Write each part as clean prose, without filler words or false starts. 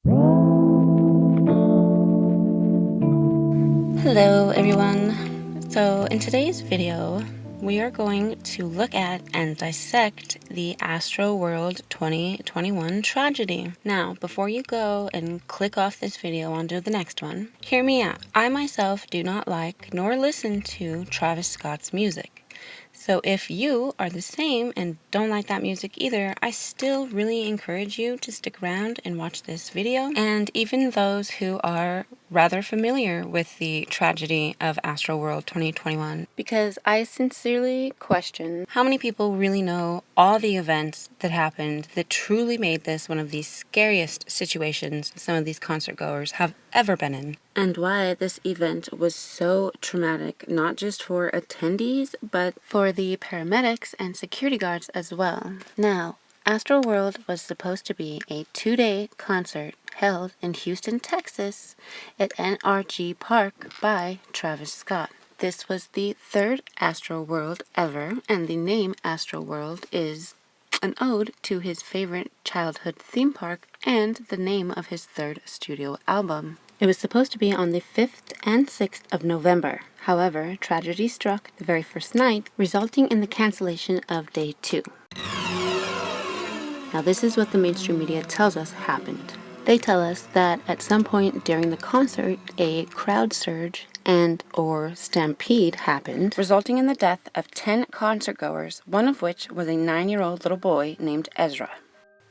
Hello everyone! So in today's video, we are going to look at and dissect the AstroWorld 2021 tragedy. Now, before you go and click off this video onto the next one, hear me out. I myself do not like nor listen to Travis Scott's music. So if you are the same and don't like that music either, I still really encourage you to stick around and watch this video. And even those who are rather familiar with the tragedy of AstroWorld 2021, because I sincerely question how many people really know all the events that happened that truly made this one of the scariest situations some of these concert goers have ever been in. And why this event was so traumatic, not just for attendees, but for the paramedics and security guards as well. Now, AstroWorld was supposed to be a 2-day concert held in Houston, Texas at NRG Park by Travis Scott. This was the third AstroWorld ever, and the name AstroWorld is an ode to his favorite childhood theme park and the name of his third studio album. It was supposed to be on the 5th and 6th of November. However, tragedy struck the very first night, resulting in the cancellation of day 2. Now, this is what the mainstream media tells us happened. They tell us that at some point during the concert, a crowd surge and/or stampede happened, resulting in the death of 10 concertgoers, one of which was a 9-year-old little boy named Ezra.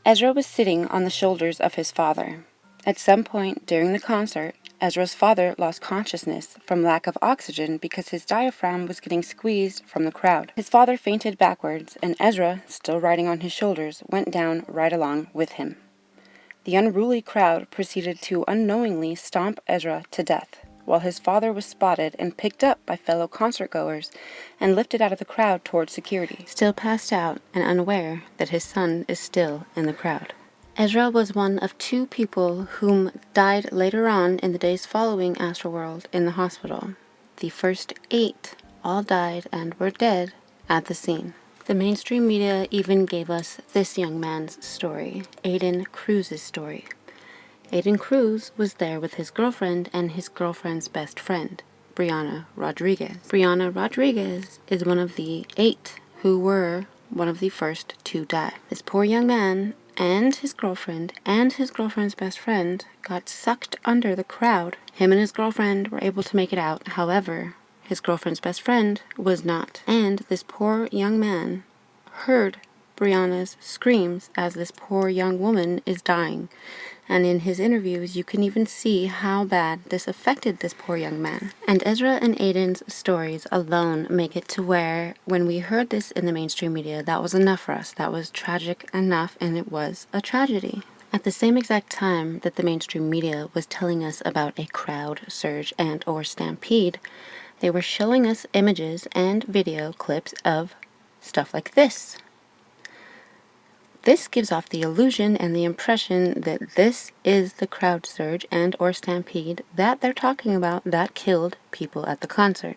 Ezra was sitting on the shoulders of his father. At some point during the concert, Ezra's father lost consciousness from lack of oxygen because his diaphragm was getting squeezed from the crowd. His father fainted backwards, and Ezra, still riding on his shoulders, went down right along with him. The unruly crowd proceeded to unknowingly stomp Ezra to death, while his father was spotted and picked up by fellow concertgoers and lifted out of the crowd towards security, still passed out and unaware that his son is still in the crowd. Ezra was one of 2 people whom died later on in the days following AstroWorld in the hospital. The first 8 all died and were dead at the scene. The mainstream media even gave us this young man's story, Aiden Cruz's story. Aiden Cruz was there with his girlfriend and his girlfriend's best friend, Brianna Rodriguez. Brianna Rodriguez is one of the 8 who were one of the first to die. This poor young man and his girlfriend's best friend got sucked under the crowd. Him and his girlfriend were able to make it out. However, his girlfriend's best friend was not. And this poor young man heard Brianna's screams as this poor young woman is dying. And in his interviews, you can even see how bad this affected this poor young man. And Ezra and Aiden's stories alone make it to where, when we heard this in the mainstream media, that was enough for us. That was tragic enough, and it was a tragedy. At the same exact time that the mainstream media was telling us about a crowd surge and/or stampede, they were showing us images and video clips of stuff like this. This gives off the illusion and the impression that this is the crowd surge and/or stampede that they're talking about that killed people at the concert.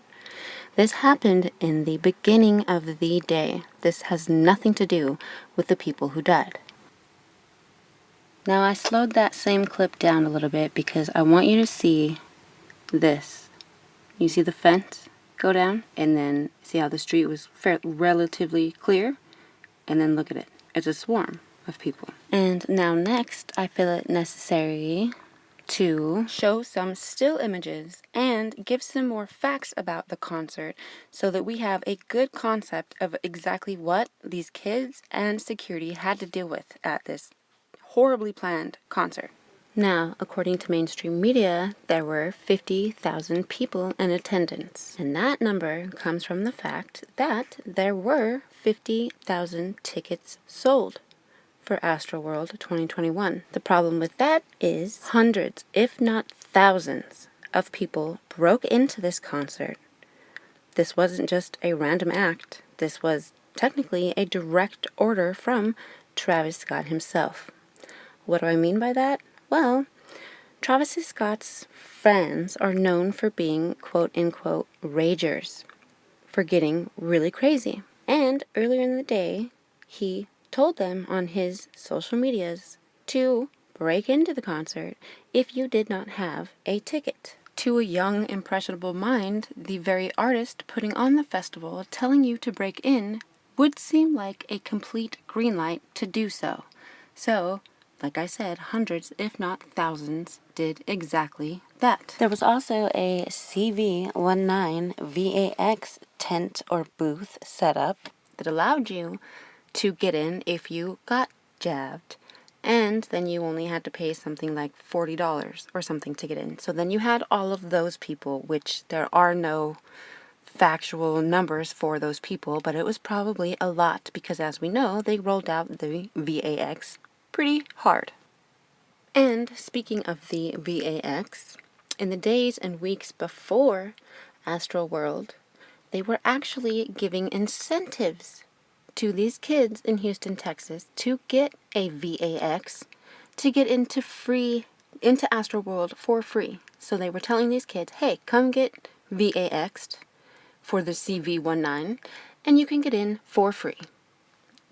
This happened in the beginning of the day. This has nothing to do with the people who died. Now, I slowed that same clip down a little bit because I want you to see this. You see the fence go down, and then see how the street was relatively clear, and then look at it. It's a swarm of people. And now next, I feel it necessary to show some still images and give some more facts about the concert so that we have a good concept of exactly what these kids and security had to deal with at this horribly planned concert. Now, according to mainstream media, there were 50,000 people in attendance. And that number comes from the fact that there were 50,000 tickets sold for AstroWorld 2021. The problem with that is hundreds, if not thousands, of people broke into this concert. This wasn't just a random act. This was technically a direct order from Travis Scott himself. What do I mean by that? Well, Travis Scott's fans are known for being quote-unquote ragers, for getting really crazy. And earlier in the day, he told them on his social medias to break into the concert if you did not have a ticket. To a young, impressionable mind, the very artist putting on the festival telling you to break in would seem like a complete green light to do so. So, like I said, hundreds, if not thousands, did exactly that. There was also a CV19 VAX tent or booth set up that allowed you to get in if you got jabbed, and then you only had to pay something like $40 or something to get in. So then you had all of those people, which there are no factual numbers for those people, but it was probably a lot because, as we know, they rolled out the VAX pretty hard. And speaking of the VAX, in the days and weeks before AstroWorld, they were actually giving incentives to these kids in Houston, Texas to get a VAX to get into AstroWorld for free. So they were telling these kids, hey, come get VAX'd for the CV19 and you can get in for free.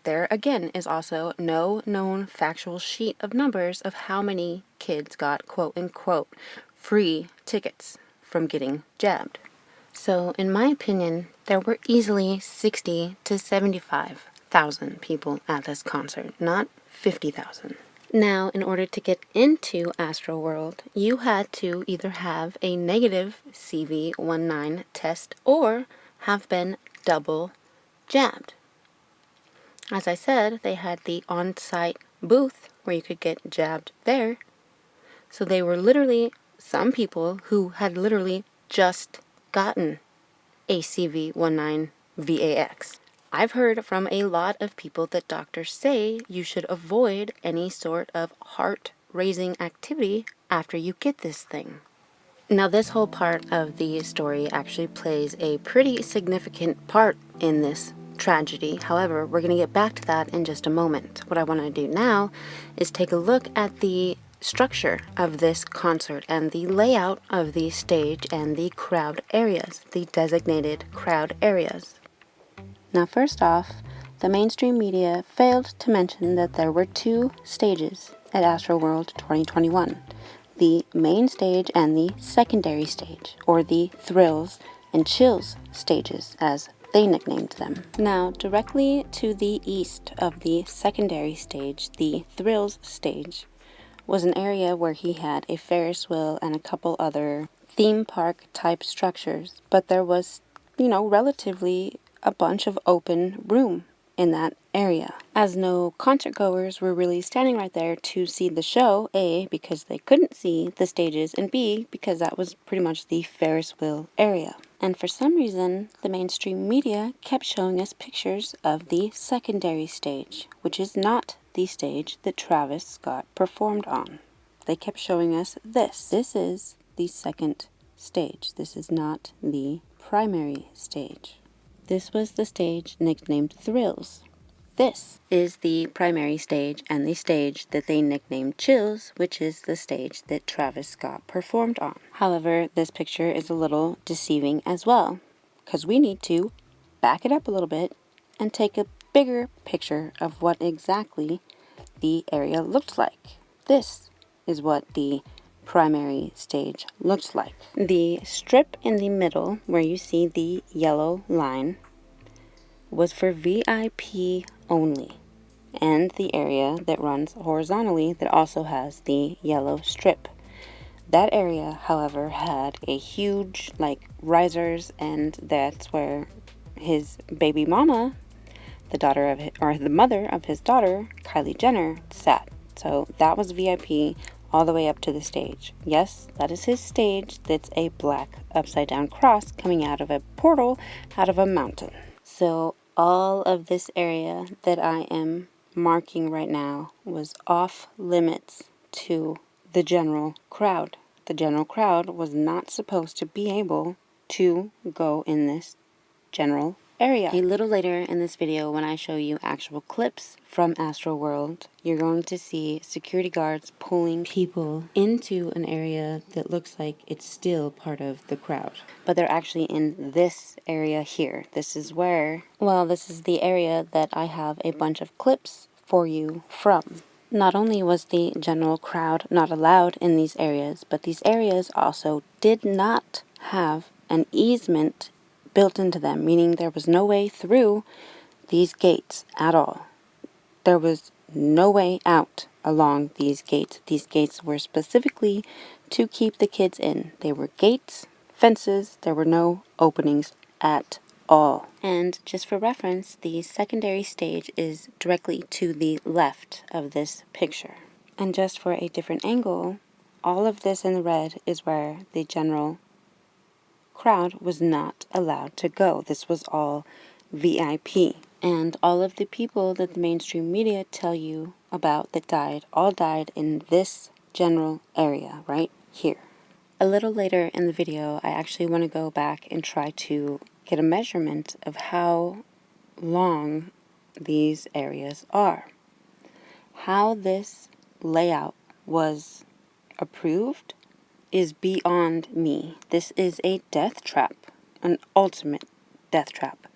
There again is also no known factual sheet of numbers of how many kids got quote-unquote free tickets from getting jabbed. So in my opinion, there were easily 60 to 75,000 people at this concert, not 50,000. Now, in order to get into AstroWorld, you had to either have a negative CV19 test or have been double jabbed. As I said, they had the on-site booth where you could get jabbed there. So they were literally some people who had literally just gotten a CV19 VAX. I've heard from a lot of people that doctors say you should avoid any sort of heart-raising activity after you get this thing. Now, this whole part of the story actually plays a pretty significant part in this tragedy. However, we're going to get back to that in just a moment. What I want to do now is take a look at the structure of this concert and the layout of the stage and the crowd areas, the designated crowd areas. Now, first off, the mainstream media failed to mention that there were two stages at AstroWorld 2021. The main stage and the secondary stage, or the thrills and chills stages, as they nicknamed them. Now, directly to the east of the secondary stage, the thrills stage, was an area where he had a Ferris wheel and a couple other theme park type structures, but there was, relatively a bunch of open room in that area. As no concert goers were really standing right there to see the show, A, because they couldn't see the stages, and B, because that was pretty much the Ferris wheel area. And for some reason, the mainstream media kept showing us pictures of the secondary stage, which is not the stage that Travis Scott performed on. They kept showing us this. This is the second stage. This is not the primary stage. This was the stage nicknamed Thrills. This is the primary stage and the stage that they nicknamed Chills, which is the stage that Travis Scott performed on. However, this picture is a little deceiving as well, because we need to back it up a little bit and take a bigger picture of what exactly the area looked like. This is what the primary stage looks like. The strip in the middle where you see the yellow line was for VIP only, and the area that runs horizontally that also has the yellow strip. That area, however, had a huge risers, and that's where his baby mama, the mother of his daughter, Kylie Jenner, sat. So that was VIP all the way up to the stage. Yes, that is his stage. That's a black upside down cross coming out of a portal out of a mountain. So all of this area that I am marking right now was off limits to the general crowd. The general crowd was not supposed to be able to go in this general area. A little later in this video, when I show you actual clips from AstroWorld, you're going to see security guards pulling people into an area that looks like it's still part of the crowd. But they're actually in this area here. This is the area that I have a bunch of clips for you from. Not only was the general crowd not allowed in these areas, but these areas also did not have an easement built into them, meaning there was no way through these gates at all. There was no way out along these gates. These gates were specifically to keep the kids in. They were gates, fences, there were no openings at all. And just for reference, the secondary stage is directly to the left of this picture. And just for a different angle, all of this in the red is where the general crowd was not allowed to go. This was all VIP. And all of the people that the mainstream media tell you about that died, all died in this general area right here. A little later in the video, I actually want to go back and try to get a measurement of how long these areas are. How this layout was approved is beyond me. This is a death trap, an ultimate death trap.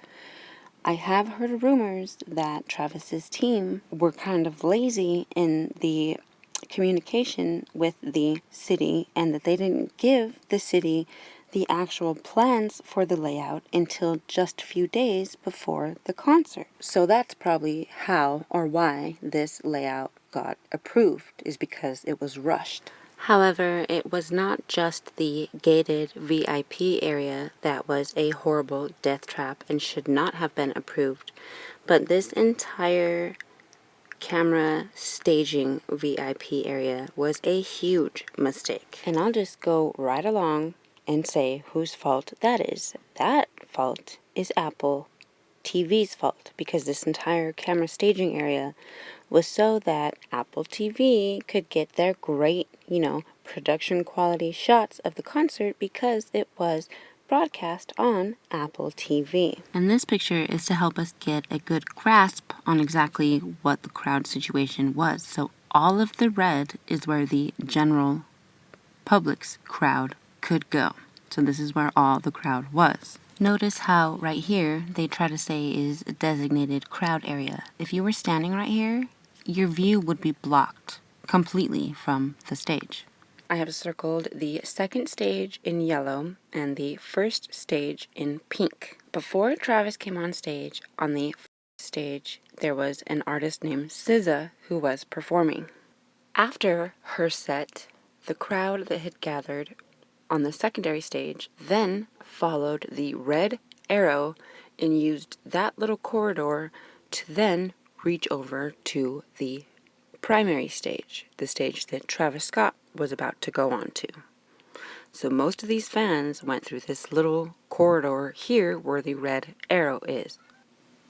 I have heard rumors that Travis's team were kind of lazy in the communication with the city and that they didn't give the city the actual plans for the layout until just a few days before the concert. So that's probably how or why this layout got approved, is because it was rushed. However, it was not just the gated VIP area that was a horrible death trap and should not have been approved, but this entire camera staging VIP area was a huge mistake. And I'll just go right along and say whose fault that is. That fault is Apple TV's fault, because this entire camera staging area was so that Apple TV could get their great, production quality shots of the concert because it was broadcast on Apple TV. And this picture is to help us get a good grasp on exactly what the crowd situation was. So all of the red is where the general public's crowd could go. So this is where all the crowd was. Notice how right here they try to say is a designated crowd area. If you were standing right here, your view would be blocked completely from the stage. I have circled the second stage in yellow and the first stage in pink. Before Travis came on stage, on the stage, there was an artist named SZA who was performing. After her set, the crowd that had gathered on the secondary stage then followed the red arrow and used that little corridor to then reach over to the primary stage, the stage that Travis Scott was about to go on to. So most of these fans went through this little corridor here where the red arrow is,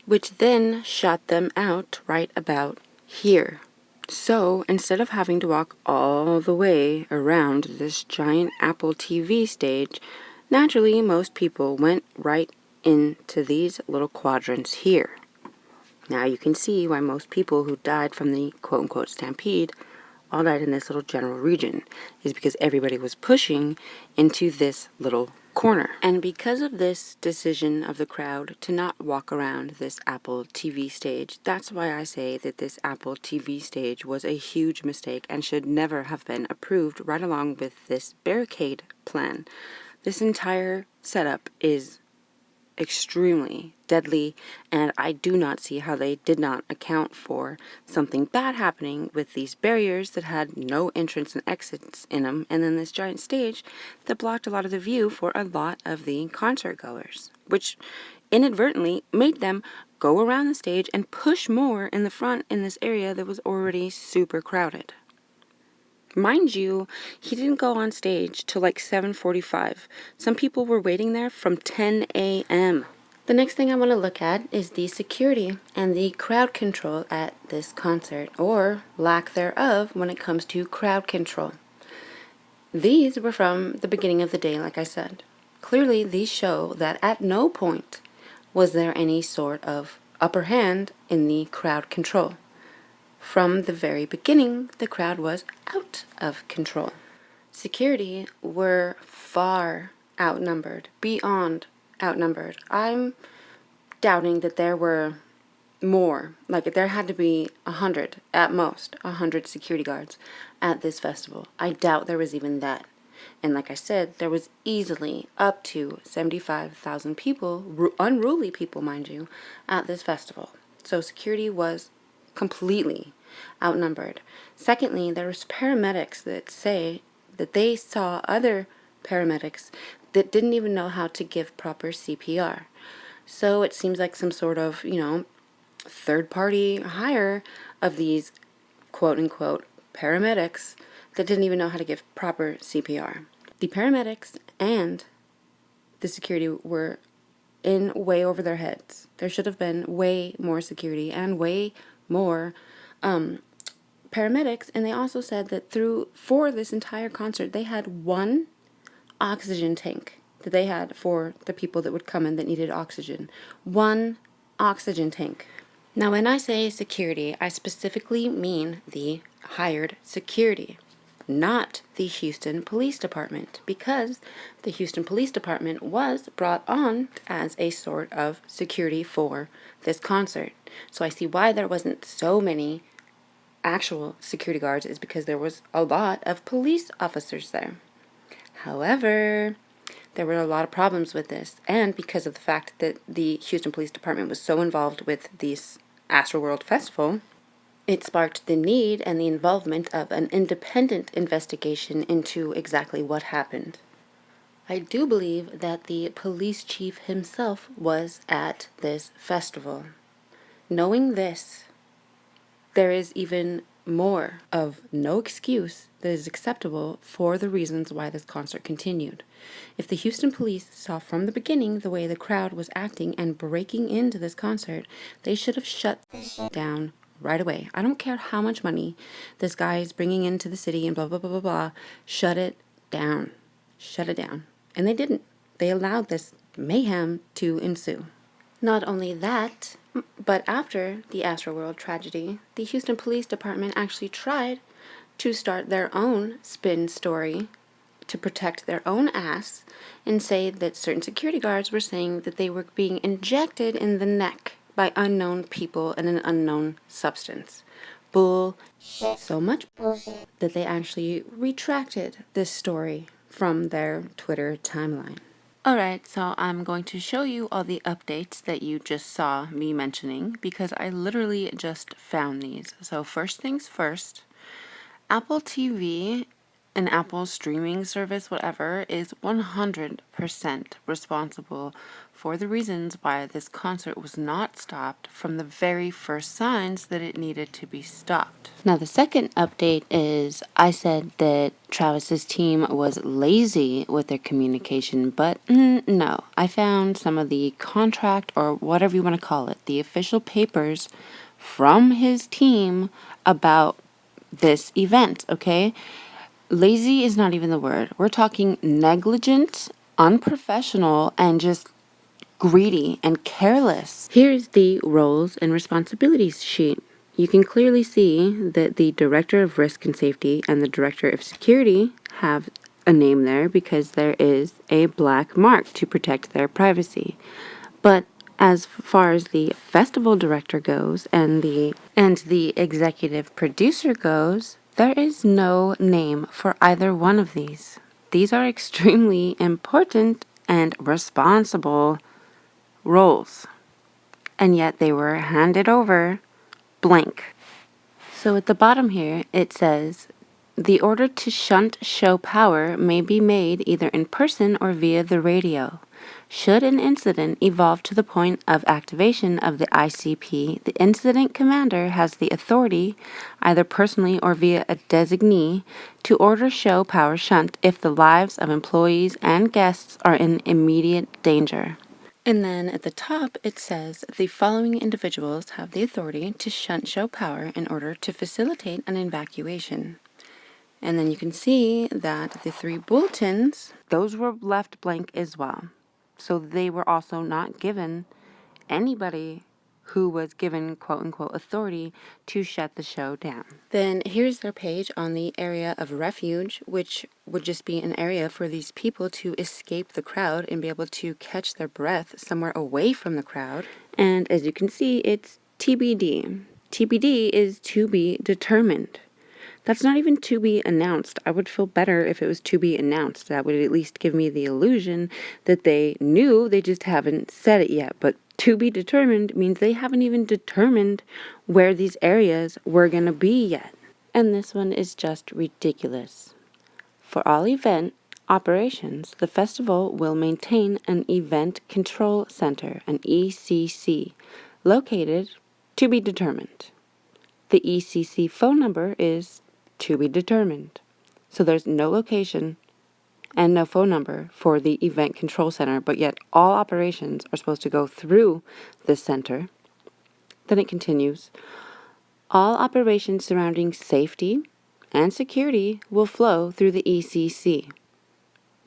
which then shot them out right about here. So instead of having to walk all the way around this giant Apple TV stage, naturally most people went right into these little quadrants here. Now you can see why most people who died from the quote-unquote stampede all died in this little general region, is because everybody was pushing into this little corner. And because of this decision of the crowd to not walk around this Apple TV stage, that's why I say that this Apple TV stage was a huge mistake and should never have been approved, right along with this barricade plan. This entire setup is extremely deadly, and I do not see how they did not account for something bad happening with these barriers that had no entrance and exits in them, and then this giant stage that blocked a lot of the view for a lot of the concert goers, which inadvertently made them go around the stage and push more in the front in this area that was already super crowded. Mind you, he didn't go on stage till like 7:45. Some people were waiting there from 10 a.m. The next thing I want to look at is the security and the crowd control at this concert, or lack thereof when it comes to crowd control. These were from the beginning of the day, like I said. Clearly, these show that at no point was there any sort of upper hand in the crowd control. From the very beginning, the crowd was out of control. Security were far outnumbered, beyond outnumbered. I'm doubting that there were more. Like, there had to be 100, at most, 100 security guards at this festival. I doubt there was even that. And like I said, there was easily up to 75,000 people, unruly people, mind you, at this festival. So security was completely outnumbered. Secondly, there was paramedics that say that they saw other paramedics that didn't even know how to give proper CPR. So it seems like some sort of, third-party hire of these quote-unquote paramedics that didn't even know how to give proper CPR. The paramedics and the security were in way over their heads. There should have been way more security and way more paramedics. And they also said that for this entire concert, they had one oxygen tank that they had for the people that would come in that needed oxygen. One oxygen tank. Now, when I say security, I specifically mean the hired security, not the Houston Police Department, because the Houston Police Department was brought on as a sort of security for this concert. So I see why there wasn't so many actual security guards, is because there was a lot of police officers there. However, there were a lot of problems with this, and because of the fact that the Houston Police Department was so involved with this AstroWorld Festival, it sparked the need and the involvement of an independent investigation into exactly what happened. I do believe that the police chief himself was at this festival. Knowing this, there is even more of no excuse that is acceptable for the reasons why this concert continued. If the Houston police saw from the beginning the way the crowd was acting and breaking into this concert, they should have shut this down right away. I don't care how much money this guy is bringing into the city and blah, blah, blah, blah, blah. Shut it down. Shut it down. And they didn't. They allowed this mayhem to ensue. Not only that, but after the AstroWorld tragedy, the Houston Police Department actually tried to start their own spin story to protect their own ass and say that certain security guards were saying that they were being injected in the neck by unknown people in an unknown substance. Bullshit. So much bullshit that they actually retracted this story from their Twitter timeline. Alright, so I'm going to show you all the updates that you just saw me mentioning because I literally just found these. So first things first, Apple TV, an Apple streaming service, whatever, is 100% responsible for the reasons why this concert was not stopped from the very first signs that it needed to be stopped. Now, the second update is I said that Travis's team was lazy with their communication, but no. I found some of the contract, or whatever you want to call it, the official papers from his team about this event, okay? Lazy is not even the word. We're talking negligent, unprofessional, and just greedy and careless. Here's the roles and responsibilities sheet. You can clearly see that the Director of Risk and Safety and the Director of Security have a name there because there is a black mark to protect their privacy. But as far as the festival director goes and the executive producer goes, there is no name for either one of these. These are extremely important and responsible roles, and yet they were handed over blank. So at the bottom here it says, the order to shunt show power may be made either in person or via the radio. Should an incident evolve to the point of activation of the ICP, the incident commander has the authority, either personally or via a designee, to order show power shunt if the lives of employees and guests are in immediate danger. And then at the top it says the following individuals have the authority to shunt show power in order to facilitate an evacuation. And then you can see that the 3 bulletins, those were left blank as well. So they were also not given anybody who was given quote-unquote authority to shut the show down. Then here's their page on the area of refuge, which would just be an area for these people to escape the crowd and be able to catch their breath somewhere away from the crowd. And as you can see, it's TBD. TBD is to be determined. That's not even to be announced. I would feel better if it was to be announced. That would at least give me the illusion that they knew, they just haven't said it yet. But to be determined means they haven't even determined where these areas were going to be yet. And this one is just ridiculous. For all event operations, the festival will maintain an Event Control Center, an ECC, located to be determined. The ECC phone number is to be determined. So there's no location and no phone number for the Event Control Center, but yet all operations are supposed to go through this center. Then it continues. All operations surrounding safety and security will flow through the ECC.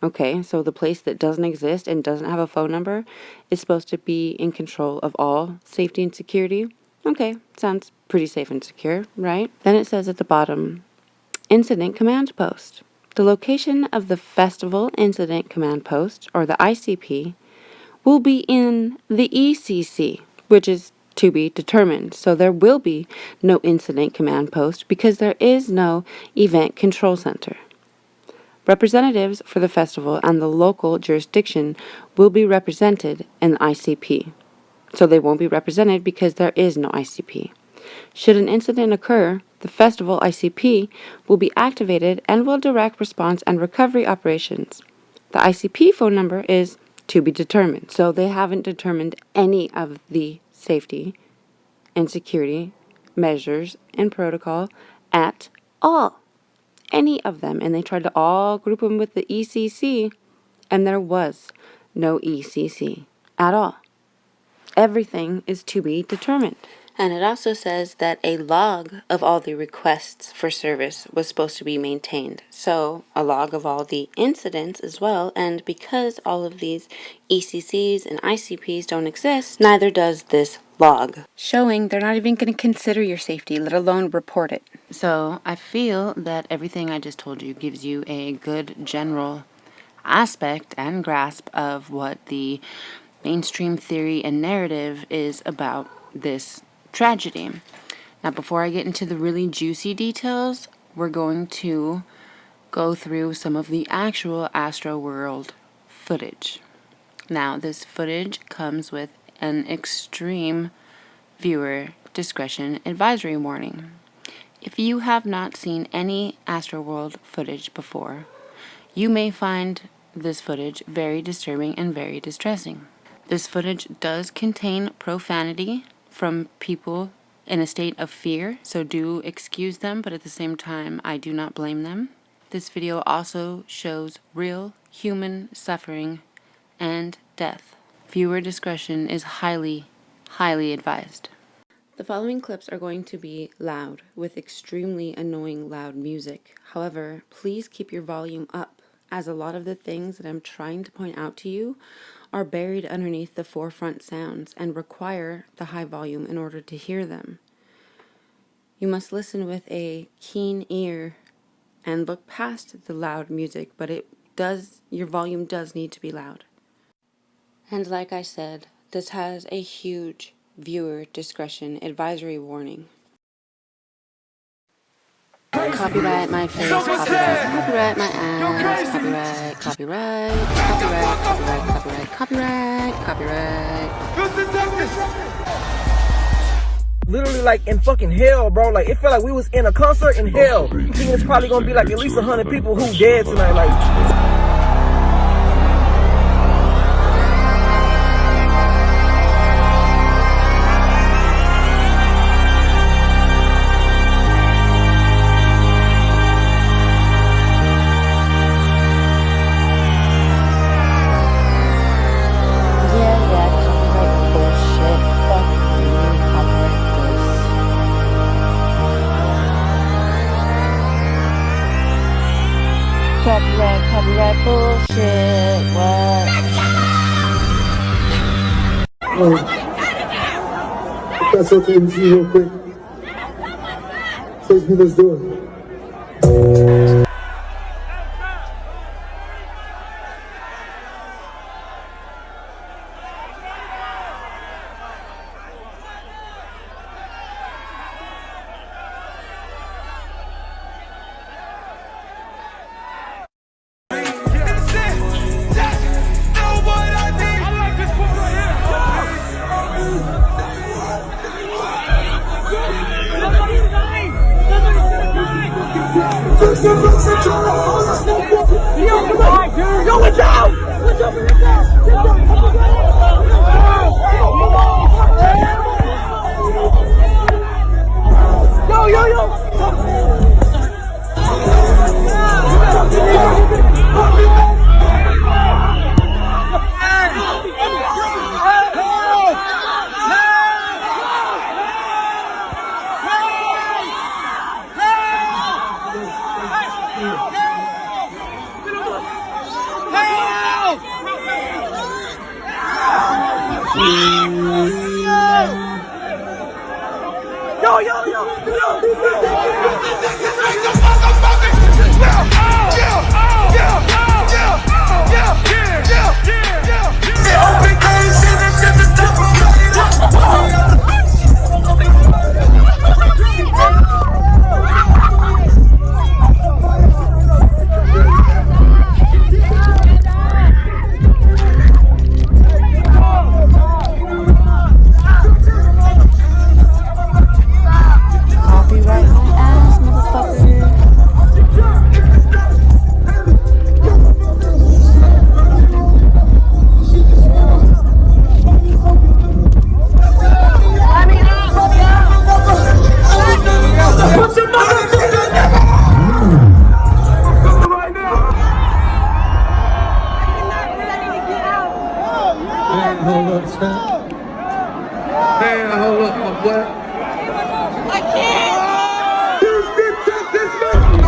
Okay, so the place that doesn't exist and doesn't have a phone number is supposed to be in control of all safety and security. Okay, sounds pretty safe and secure, right? Then it says at the bottom, Incident Command Post. The location of the Festival Incident Command Post, or the ICP, will be in the ECC, which is to be determined. So there will be no Incident Command Post because there is no Event Control Center. Representatives for the festival and the local jurisdiction will be represented in the ICP. So they won't be represented because there is no ICP. Should an incident occur, the festival ICP will be activated and will direct response and recovery operations. The ICP phone number is to be determined. So they haven't determined any of the safety and security measures and protocol at all. Any of them, and they tried to all group them with the ECC, and there was no ECC at all. Everything is to be determined. And it also says that a log of all the requests for service was supposed to be maintained. So a log of all the incidents as well. And because all of these ECCs and ICPs don't exist, neither does this log, showing they're not even going to consider your safety, let alone report it. So I feel that everything I just told you gives you a good general aspect and grasp of what the mainstream theory and narrative is about this tragedy. Now, before I get into the really juicy details, we're going to go through some of the actual AstroWorld footage. Now, this footage comes with an extreme viewer discretion advisory warning. If you have not seen any AstroWorld footage before, you may find this footage very disturbing and very distressing. This footage does contain profanity from people in a state of fear, so do excuse them, but at the same time, I do not blame them. This video also shows real human suffering and death. Viewer discretion is highly, highly advised. The following clips are going to be loud, with extremely annoying loud music. However, please keep your volume up, as a lot of the things that I'm trying to point out to you are buried underneath the forefront sounds and require the high volume in order to hear them. You must listen with a keen ear and look past the loud music, but your volume does need to be loud. And like I said, this has a huge viewer discretion advisory warning. Copyright my face, copyright my ass, copyright. Literally like in fucking hell, bro. Like it felt like we was in a concert in hell. You think it's probably gonna be like at least 100 people who dead tonight, like. Copyright bullshit, what? If that's okay with you real quick, please let's do it. Yo, watch out! Watch out! Yo! Copyright my ass, motherfucker. Hold up, my boy.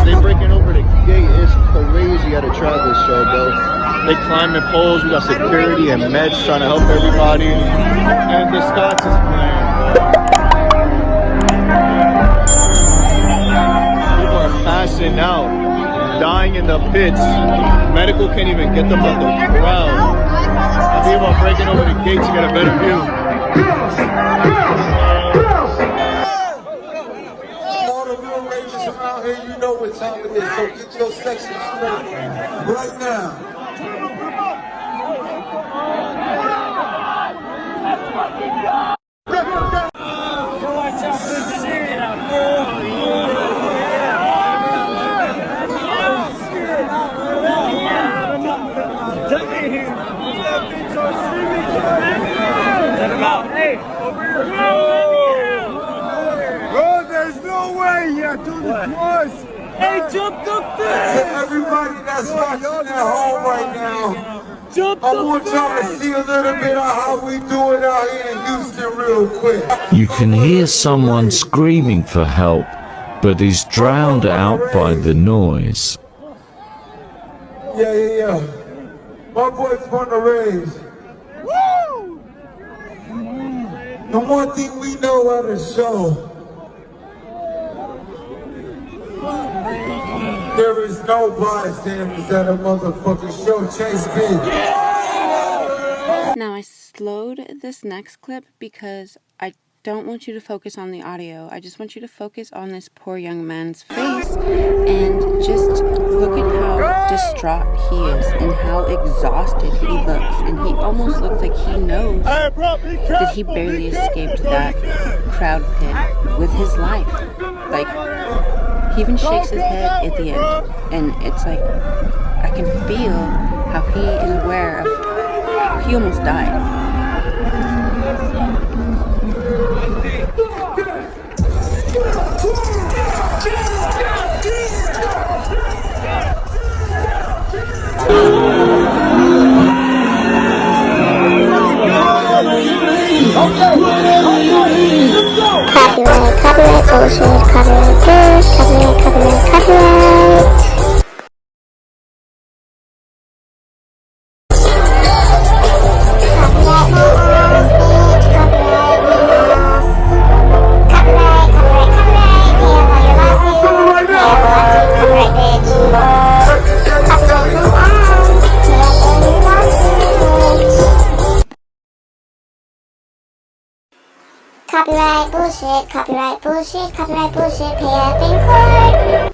They breaking over the gate. It's crazy at a Travis show, bro. They climbing poles. We got security and meds trying to help everybody. And the Scots is playing, bro. People are passing out, dying in the pits. Medical can't even get them out the crowd. People are breaking over the gate to get a better view. You know what time it is, so get your section straight right now. Hey, over here. Bro, there's no way you're doing it twice. Hey, jump up there. To everybody that's watching at home right now, I want y'all to see a little bit of how we do it out here in Houston real quick. You can hear someone screaming for help, but is drowned out by the noise. Yeah. My boy's from the raise. Woo! The one thing we know at a show, there is no bystanders at a motherfucking show. Chase B. Now I slowed this next clip because I don't want you to focus on the audio. I just want you to focus on this poor young man's face and just look at how distraught he is and how exhausted he looks. And he almost looks like he knows that he barely escaped that crowd pit with his life. Like, he even shakes his head at the end. And it's like, I can feel how he is aware of how he almost died. Copyright bullshit, copyright push, copyright. Copyright bullshit, copyright bullshit, pay up in court.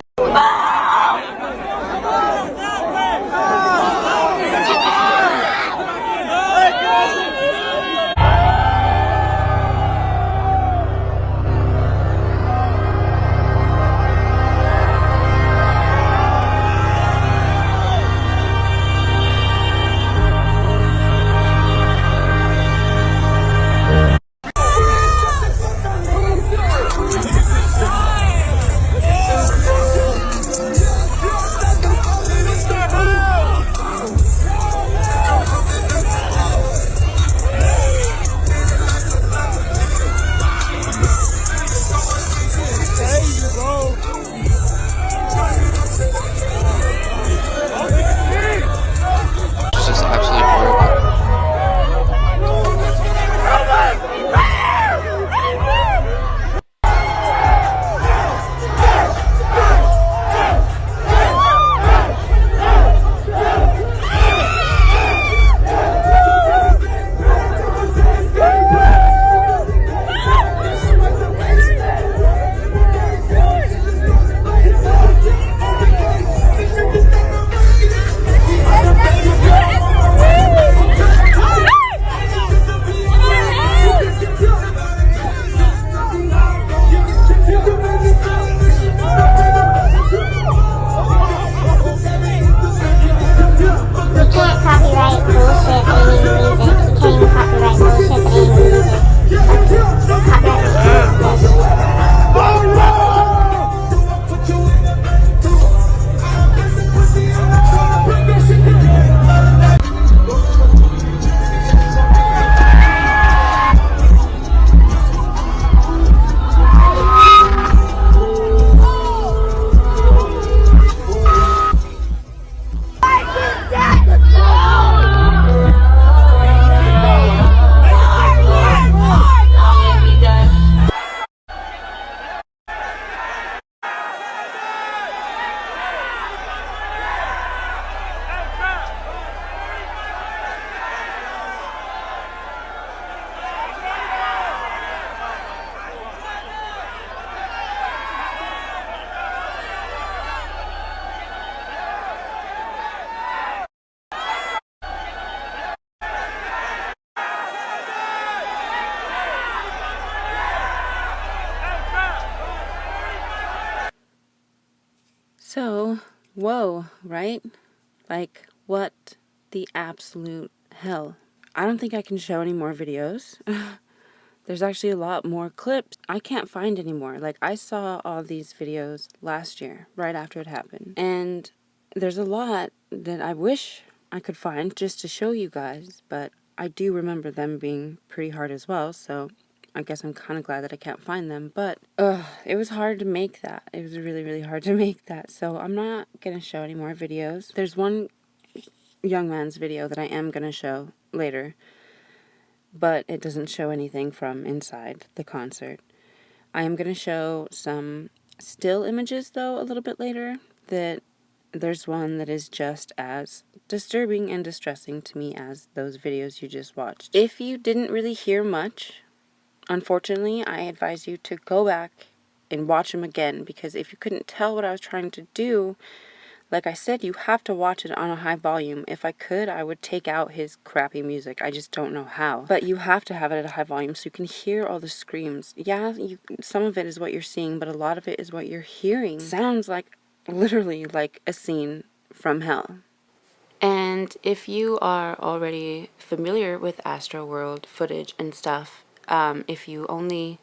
whoa, right? Like, what the absolute hell? I don't think I can show any more videos. There's actually a lot more clips I can't find anymore. Like, I saw all these videos last year, right after it happened. And there's a lot that I wish I could find just to show you guys, but I do remember them being pretty hard as well, so I guess I'm kind of glad that I can't find them. But it was hard to make that. It was really, really hard to make that. So I'm not going to show any more videos. There's one young man's video that I am going to show later, but it doesn't show anything from inside the concert. I am going to show some still images, though, a little bit later. That there's one that is just as disturbing and distressing to me as those videos you just watched. If you didn't really hear much, unfortunately, I advise you to go back and watch them again, because if you couldn't tell what I was trying to do, like I said, you have to watch it on a high volume. If I could, I would take out his crappy music. I just don't know how. But you have to have it at a high volume so you can hear all the screams. Yeah, some of it is what you're seeing, but a lot of it is what you're hearing. Sounds like, literally, like a scene from hell. And if you are already familiar with AstroWorld footage and stuff, if you only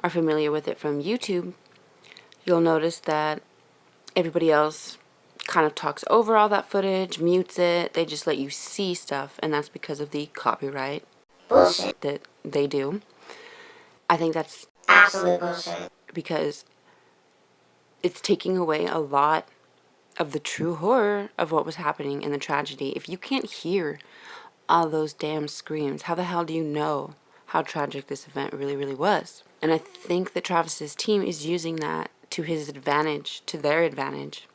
are familiar with it from YouTube, you'll notice that everybody else kind of talks over all that footage, mutes it. They just let you see stuff, and that's because of the copyright bullshit that they do. I think that's Absolute bullshit. because it's taking away a lot of the true horror of what was happening in the tragedy. If you can't hear all those damn screams, how the hell do you know how tragic this event really, really was? And I think that Travis's team is using that to his advantage, to their advantage.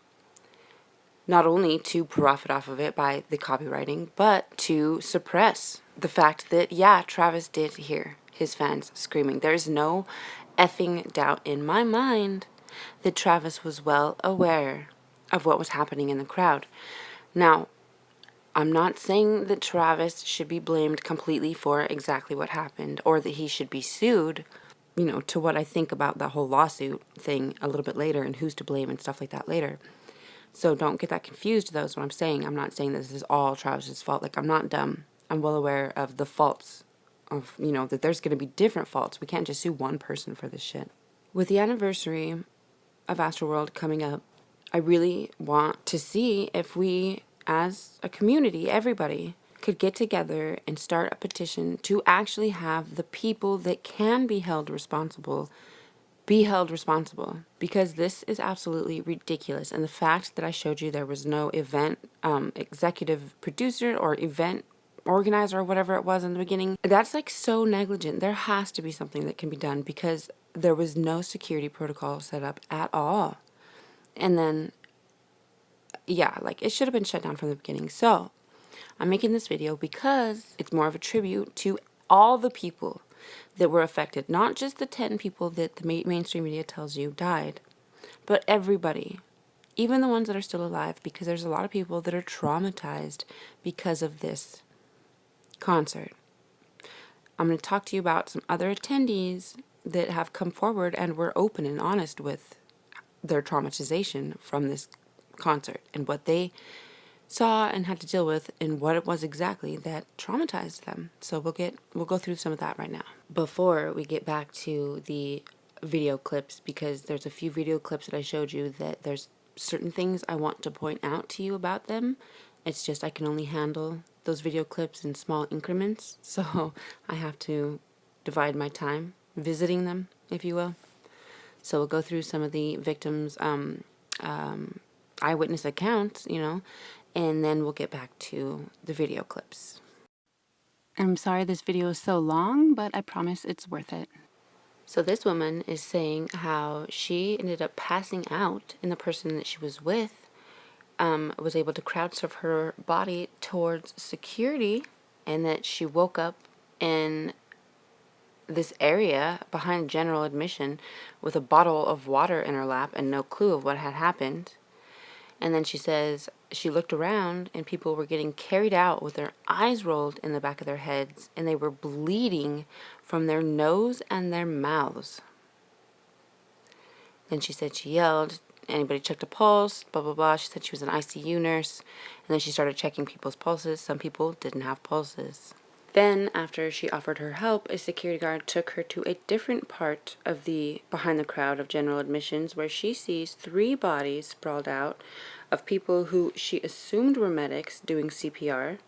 Not only to profit off of it by the copywriting, but to suppress the fact that, yeah, Travis did hear his fans screaming. There's no effing doubt in my mind that Travis was well aware of what was happening in the crowd. Now, I'm not saying that Travis should be blamed completely for exactly what happened, or that he should be sued, to what I think about the whole lawsuit thing a little bit later, and who's to blame and stuff like that later. So don't get that confused, though, is what I'm saying. I'm not saying this is all Travis's fault. Like, I'm not dumb. I'm well aware of the faults of, that there's going to be different faults. We can't just sue one person for this shit. With the anniversary of AstroWorld coming up, I really want to see if we, as a community, everybody, could get together and start a petition to actually have the people that can be held responsible be held responsible, because this is absolutely ridiculous. And the fact that I showed you there was no event executive producer or event organizer or whatever it was in the beginning, that's like so negligent. There has to be something that can be done, because there was no security protocol set up at all. And then, yeah, like it should have been shut down from the beginning. So I'm making this video because it's more of a tribute to all the people that were affected, not just the 10 people that the mainstream media tells you died, but everybody, even the ones that are still alive, because there's a lot of people that are traumatized because of this concert. I'm going to talk to you about some other attendees that have come forward and were open and honest with their traumatization from this concert and what they saw and had to deal with, and what it was exactly that traumatized them. So we'll go through some of that right now. Before we get back to the video clips, because there's a few video clips that I showed you that there's certain things I want to point out to you about them. It's just I can only handle those video clips in small increments, so I have to divide my time visiting them, if you will. So we'll go through some of the victims' eyewitness accounts, and then we'll get back to the video clips. I'm sorry this video is so long, but I promise it's worth it. So this woman is saying how she ended up passing out, and the person that she was with was able to crowd surf her body towards security, and that she woke up in this area behind general admission with a bottle of water in her lap and no clue of what had happened. And then she says she looked around and people were getting carried out with their eyes rolled in the back of their heads, and they were bleeding from their nose and their mouths. Then she said she yelled anybody checked a pulse, blah, blah, blah. She said she was an ICU nurse. And then she started checking people's pulses. Some people didn't have pulses. Then, after she offered her help, a security guard took her to a different part of the behind the crowd of general admissions, where she sees 3 bodies sprawled out of people who she assumed were medics doing CPR.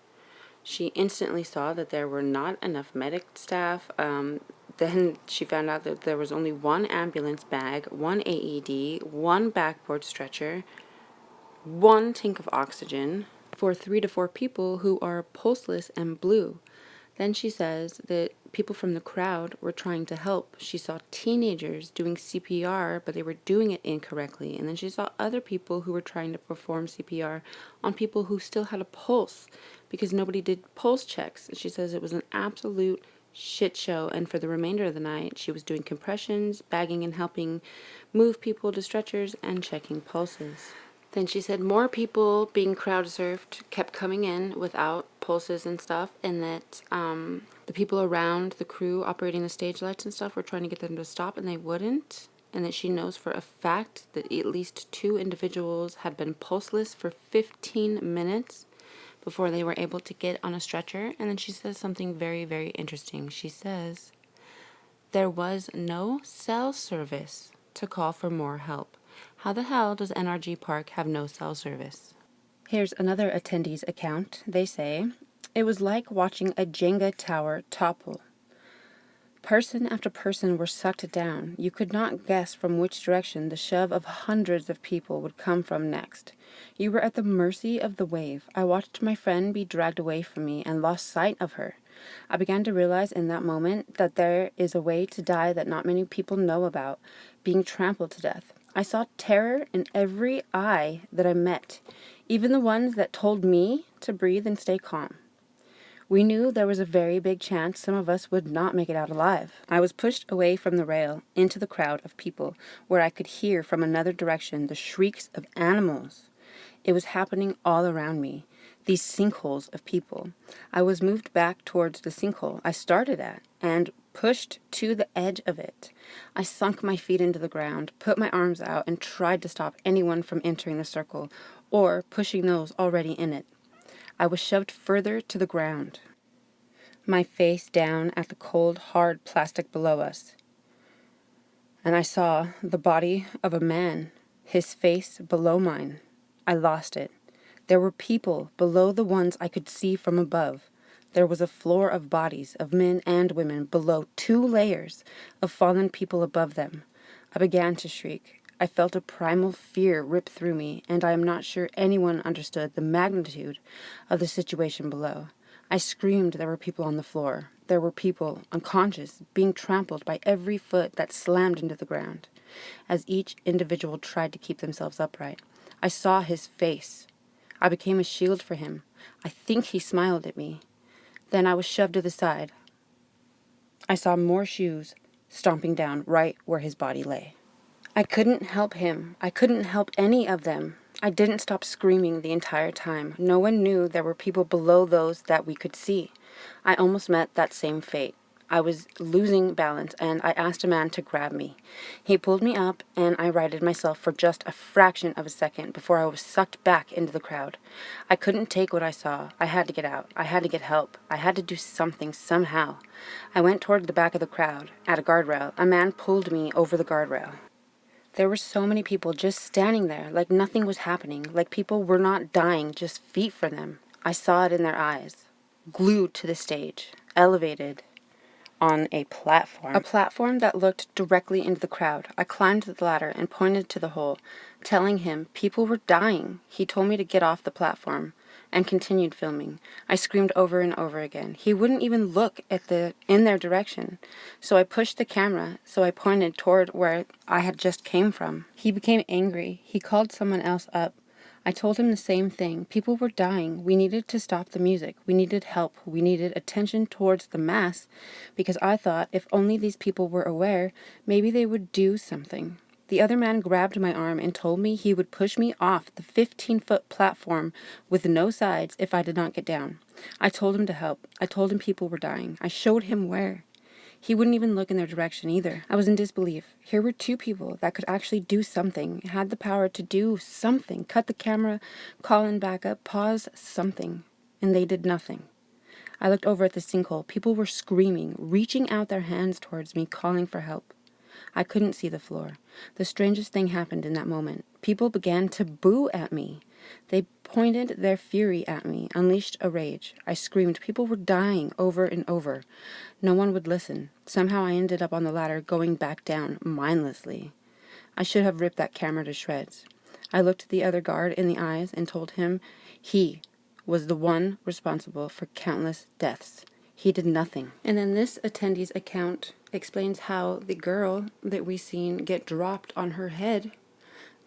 She instantly saw that there were not enough medic staff. Then she found out that there was only 1 ambulance bag, 1 AED, 1 backboard stretcher, 1 tank of oxygen for 3 to 4 people who are pulseless and blue. Then she says that people from the crowd were trying to help. She saw teenagers doing CPR, but they were doing it incorrectly. And then she saw other people who were trying to perform CPR on people who still had a pulse because nobody did pulse checks. She says it was an absolute shit show. And for the remainder of the night, she was doing compressions, bagging and helping move people to stretchers, and checking pulses. Then she said more people being crowd surfed kept coming in without pulses and stuff, and that the people around the crew operating the stage lights and stuff were trying to get them to stop, and they wouldn't. And that she knows for a fact that at least 2 individuals had been pulseless for 15 minutes before they were able to get on a stretcher. And then she says something very, very interesting. She says there was no cell service to call for more help. How the hell does NRG Park have no cell service? Here's another attendee's account. They say, it was like watching a Jenga tower topple. Person after person were sucked down. You could not guess from which direction the shove of hundreds of people would come from next. You were at the mercy of the wave. I watched my friend be dragged away from me and lost sight of her. I began to realize in that moment that there is a way to die that not many people know about, being trampled to death. I saw terror in every eye that I met, even the ones that told me to breathe and stay calm. We knew there was a very big chance some of us would not make it out alive. I was pushed away from the rail into the crowd of people where I could hear from another direction the shrieks of animals. It was happening all around me, these sinkholes of people. I was moved back towards the sinkhole I started at and pushed to the edge of it. I sunk my feet into the ground, put my arms out, and tried to stop anyone from entering the circle or pushing those already in it. I was shoved further to the ground, my face down at the cold, hard plastic below us. And I saw the body of a man, his face below mine. I lost it. There were people below the ones I could see from above. There was a floor of bodies, of men and women, below 2 layers of fallen people above them. I began to shriek. I felt a primal fear rip through me, and I am not sure anyone understood the magnitude of the situation below. I screamed. There were people on the floor. There were people, unconscious, being trampled by every foot that slammed into the ground, as each individual tried to keep themselves upright. I saw his face. I became a shield for him. I think he smiled at me. Then I was shoved to the side. I saw more shoes stomping down right where his body lay. I couldn't help him. I couldn't help any of them. I didn't stop screaming the entire time. No one knew there were people below those that we could see. I almost met that same fate. I was losing balance, and I asked a man to grab me. He pulled me up, and I righted myself for just a fraction of a second before I was sucked back into the crowd. I couldn't take what I saw. I had to get out. I had to get help. I had to do something somehow. I went toward the back of the crowd. At a guardrail, a man pulled me over the guardrail. There were so many people just standing there, like nothing was happening, like people were not dying just feet from them. I saw it in their eyes. Glued to the stage, elevated on a platform that looked directly into the crowd. I climbed the ladder and pointed to the hole, telling him people were dying. He told me to get off the platform and continued filming. I screamed over and over again. He wouldn't even look in their direction. So I pushed the camera, so I pointed toward where I had just came from. He became angry. He called someone else up. I told him the same thing. People were dying. We needed to stop the music. We needed help. We needed attention towards the mass, because I thought if only these people were aware, maybe they would do something. The other man grabbed my arm and told me he would push me off the 15-foot platform with no sides if I did not get down. I told him to help. I told him people were dying. I showed him where. He wouldn't even look in their direction either. I was in disbelief. Here were two people that could actually do something, had the power to do something, cut the camera, call in backup, pause something, and they did nothing. I looked over at the sinkhole. People were screaming, reaching out their hands towards me, calling for help. I couldn't see the floor. The strangest thing happened in that moment. People began to boo at me. They pointed their fury at me, unleashed a rage. I screamed. People were dying over and over. No one would listen. Somehow I ended up on the ladder, going back down, mindlessly. I should have ripped that camera to shreds. I looked the other guard in the eyes and told him he was the one responsible for countless deaths. He did nothing. And then this attendee's account explains how the girl that we seen get dropped on her head,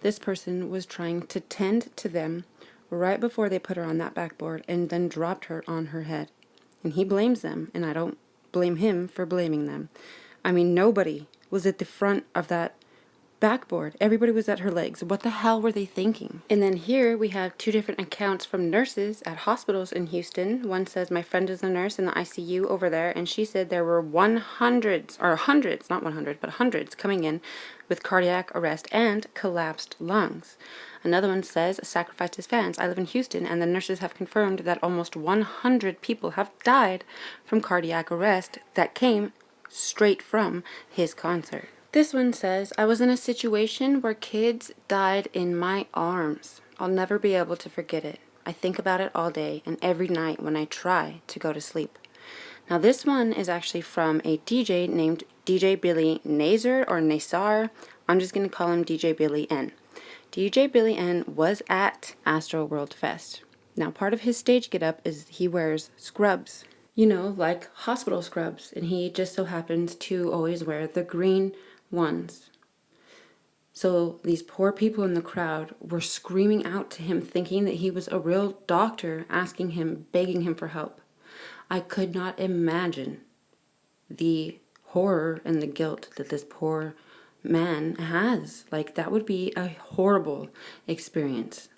this person was trying to tend to them right before they put her on that backboard and then dropped her on her head. And he blames them, and I don't blame him for blaming them. I mean, nobody was at the front of that backboard. Everybody was at her legs. What the hell were they thinking? And then here we have two different accounts from nurses at hospitals in Houston. One says, my friend is a nurse in the ICU over there, and she said there were hundreds, not 100, but hundreds coming in with cardiac arrest and collapsed lungs. Another one says, sacrificed his fans. I live in Houston, and the nurses have confirmed that almost 100 people have died from cardiac arrest that came straight from his concert. This one says, I was in a situation where kids died in my arms. I'll never be able to forget it. I think about it all day and every night when I try to go to sleep. Now this one is actually from a DJ named DJ Billy Nazar or Nasar. I'm just going to call him DJ Billy N. DJ Billy N was at AstroWorld Fest. Now part of his stage getup is he wears scrubs. You know, like hospital scrubs. And he just so happens to always wear the green ones. So these poor people in the crowd were screaming out to him, thinking that he was a real doctor, asking him, begging him for help. I could not imagine the horror and the guilt that this poor man has. Like, that would be a horrible experience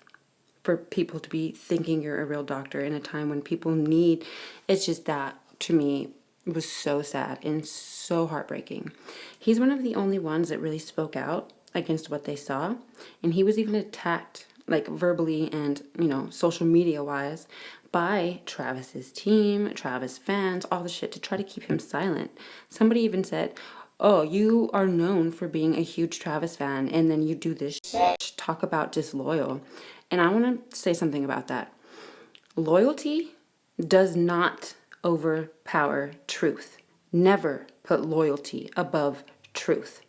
for people to be thinking you're a real doctor in a time when people need. It's just that, to me, it was so sad and so heartbreaking. He's one of the only ones that really spoke out against what they saw. And he was even attacked, like verbally and, you know, social media wise, by Travis's team, Travis fans, all the shit to try to keep him silent. Somebody even said, oh, you are known for being a huge Travis fan, and then you do this shit, talk about disloyal. And I want to say something about that. Loyalty does not overpower truth. Never put loyalty above truth.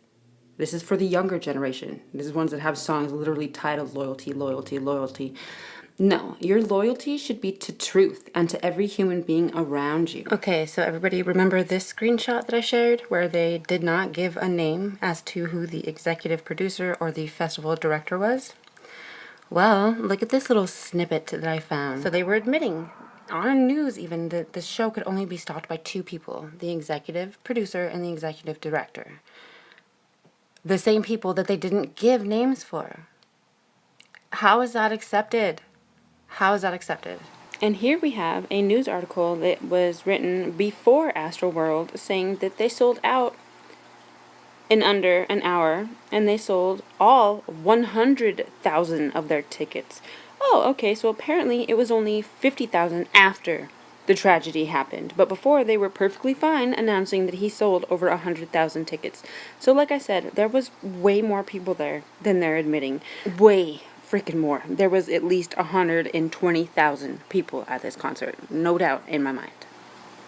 This is for the younger generation. This is ones that have songs literally titled loyalty, loyalty, loyalty. No, your loyalty should be to truth and to every human being around you. Okay, so everybody remember this screenshot that I shared where they did not give a name as to who the executive producer or the festival director was? Well, look at this little snippet that I found. So they were admitting on news even that the show could only be stopped by two people, the executive producer and the executive director. The same people that they didn't give names for. How is that accepted? How is that accepted? And here we have a news article that was written before AstroWorld saying that they sold out in under an hour, and they sold all 100,000 of their tickets. Oh, okay, so apparently it was only 50,000 after the tragedy happened. But before, they were perfectly fine announcing that he sold over 100,000 tickets. So like I said, there was way more people there than they're admitting. Way freaking more. There was at least 120,000 people at this concert. No doubt in my mind.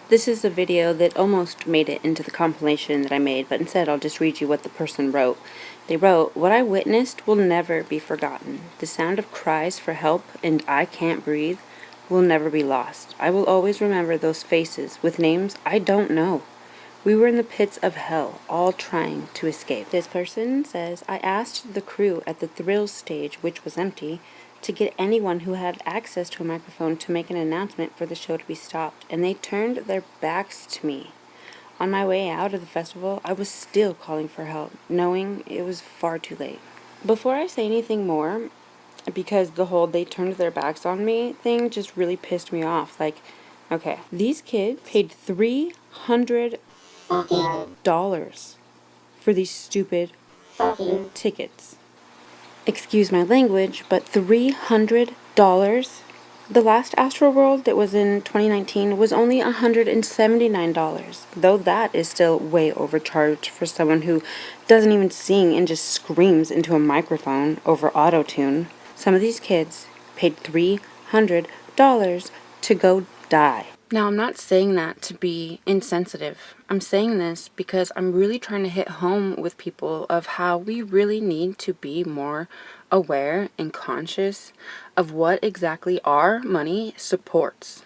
This is a video that almost made it into the compilation that I made, but instead I'll just read you what the person wrote. They wrote, "What I witnessed will never be forgotten. The sound of cries for help and I can't breathe will never be lost. I will always remember those faces with names I don't know. We were in the pits of hell, all trying to escape." This person says, "I asked the crew at the Thrills stage, which was empty, to get anyone who had access to a microphone to make an announcement for the show to be stopped, and they turned their backs to me. On my way out of the festival, I was still calling for help, knowing it was far too late." Before I say anything more, because the whole "they turned their backs on me" thing just really pissed me off. Like, okay, these kids paid $300 dollars for these stupid tickets. Excuse my language, but $300? The last AstroWorld that was in 2019 was only $179, though that is still way overcharged for someone who doesn't even sing and just screams into a microphone over auto-tune. Some of these kids paid $300 to go die. Now, I'm not saying that to be insensitive. I'm saying this because I'm really trying to hit home with people of how we really need to be more aware and conscious of what exactly our money supports.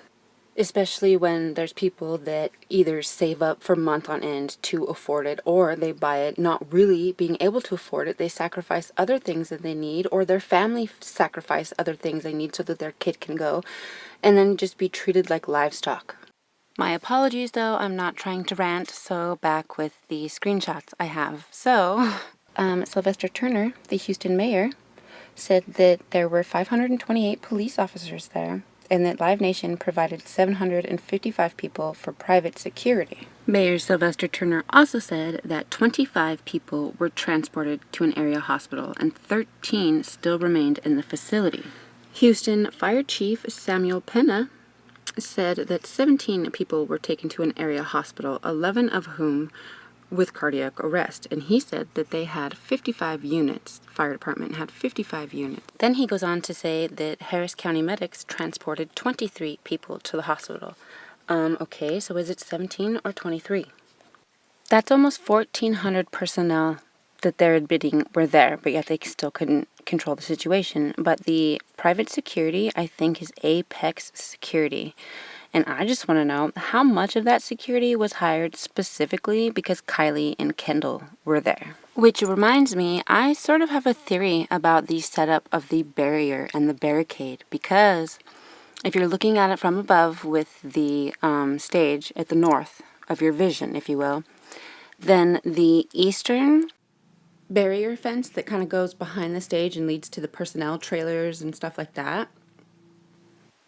Especially when there's people that either save up for month on end to afford it, or they buy it not really being able to afford it. They sacrifice other things that they need, or their family sacrifice other things they need so that their kid can go, and then just be treated like livestock. My apologies though, I'm not trying to rant, so back with the screenshots I have. So, Sylvester Turner, the Houston mayor, said that there were 528 police officers there, and that Live Nation provided 755 people for private security. Mayor Sylvester Turner also said that 25 people were transported to an area hospital and 13 still remained in the facility. Houston Fire Chief Samuel Pena said that 17 people were taken to an area hospital, 11 of whom with cardiac arrest, and he said that they had 55 units. The fire department had 55 units. Then he goes on to say that Harris County medics transported 23 people to the hospital. Okay, so is it 17 or 23? That's almost 1,400 personnel that they're admitting were there, but yet they still couldn't control the situation. But the private security, I think, is Apex Security. And I just want to know how much of that security was hired specifically because Kylie and Kendall were there. Which reminds me, I sort of have a theory about the setup of the barrier and the barricade, because if you're looking at it from above with the stage at the north of your vision, if you will, then the eastern barrier fence that kind of goes behind the stage and leads to the personnel trailers and stuff like that,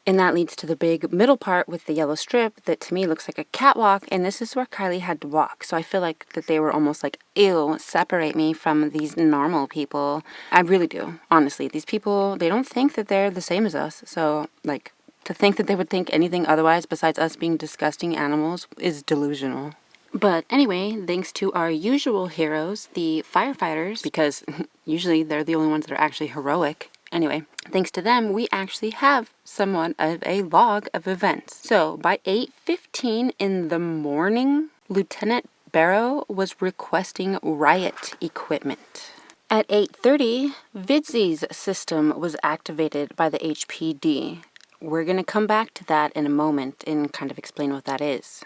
and that leads to the big middle part with the yellow strip that to me looks like a catwalk, and this is where Kylie had to walk. So I feel like that they were almost like, ew, separate me from these normal people. I really do, honestly. These people, they don't think that they're the same as us. So, like, to think that they would think anything otherwise besides us being disgusting animals is delusional. But anyway, thanks to our usual heroes, the firefighters, because usually they're the only ones that are actually heroic. Anyway, thanks to them, we actually have somewhat of a log of events. So by 8:15 in the morning, Lieutenant Barrow was requesting riot equipment. At 8:30, Vidsy's system was activated by the HPD. We're going to come back to that in a moment and kind of explain what that is.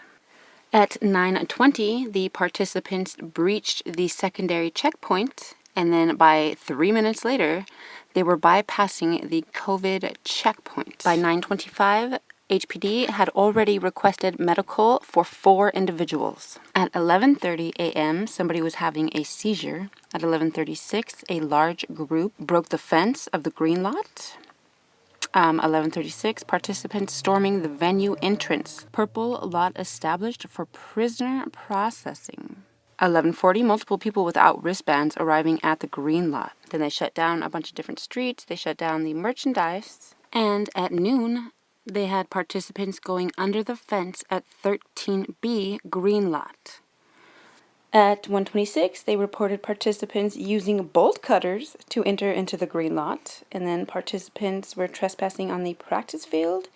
At 9:20, the participants breached the secondary checkpoint, and then by 3 minutes later, they were bypassing the COVID checkpoint. By 9:25, HPD had already requested medical for 4 individuals. At 11:30 a.m., somebody was having a seizure. At 11:36, a large group broke the fence of the green lot. 11:36, participants storming the venue entrance. Purple lot established for prisoner processing. 11:40, multiple people without wristbands arriving at the green lot. Then they shut down a bunch of different streets. They shut down the merchandise. And at noon, they had participants going under the fence at 13B green lot. At 1:26, they reported participants using bolt cutters to enter into the green lot, and then participants were trespassing on the practice field,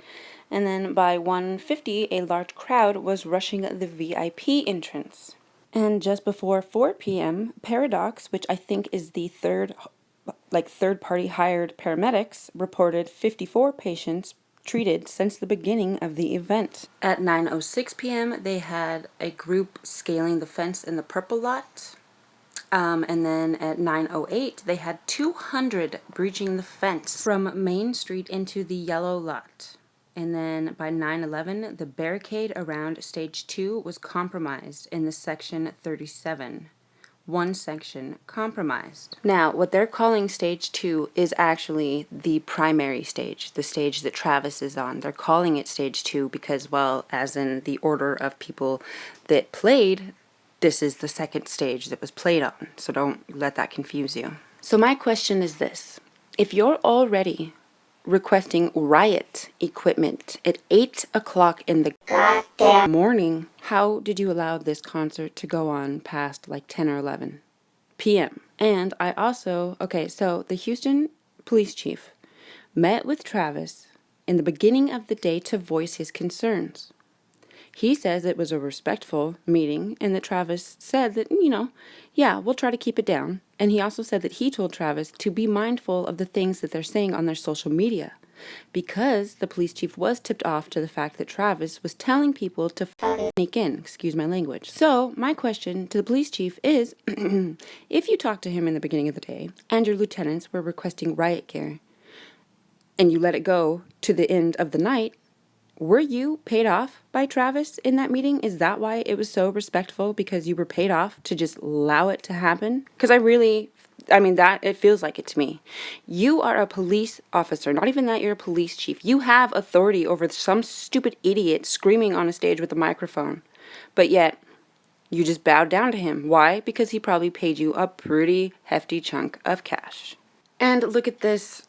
and then by 1:50, a large crowd was rushing the VIP entrance. And just before 4 p.m., Paradox, which I think is the third-party hired paramedics, reported 54 patients treated since the beginning of the event. At 9:06 p.m., they had a group scaling the fence in the purple lot. And then at 9:08, they had 200 breaching the fence from Main Street into the yellow lot. And then by 9:11, the barricade around stage 2 was compromised in the section 37. One section compromised. Now, what they're calling stage 2 is actually the primary stage, the stage that Travis is on. They're calling it stage 2 because, well, as in the order of people that played This is the second stage that was played on, so don't let that confuse you. So my question is this. If you're already requesting riot equipment at 8 o'clock in the goddamn morning, how did you allow this concert to go on past like 10 or 11 p.m.? And I also, okay, so the Houston police chief met with Travis in the beginning of the day to voice his concerns. He says it was a respectful meeting and that Travis said that, yeah, we'll try to keep it down. And he also said that he told Travis to be mindful of the things that they're saying on their social media, because the police chief was tipped off to the fact that Travis was telling people to sneak in, excuse my language. So my question to the police chief is, if you talked to him in the beginning of the day and your lieutenants were requesting riot gear and you let it go to the end of the night, were you paid off by Travis in that meeting? Is that why it was so respectful? Because you were paid off to just allow it to happen? Because it feels like it to me. You are a police officer, not even that you're a police chief. You have authority over some stupid idiot screaming on a stage with a microphone. But yet, you just bowed down to him. Why? Because he probably paid you a pretty hefty chunk of cash. And look at this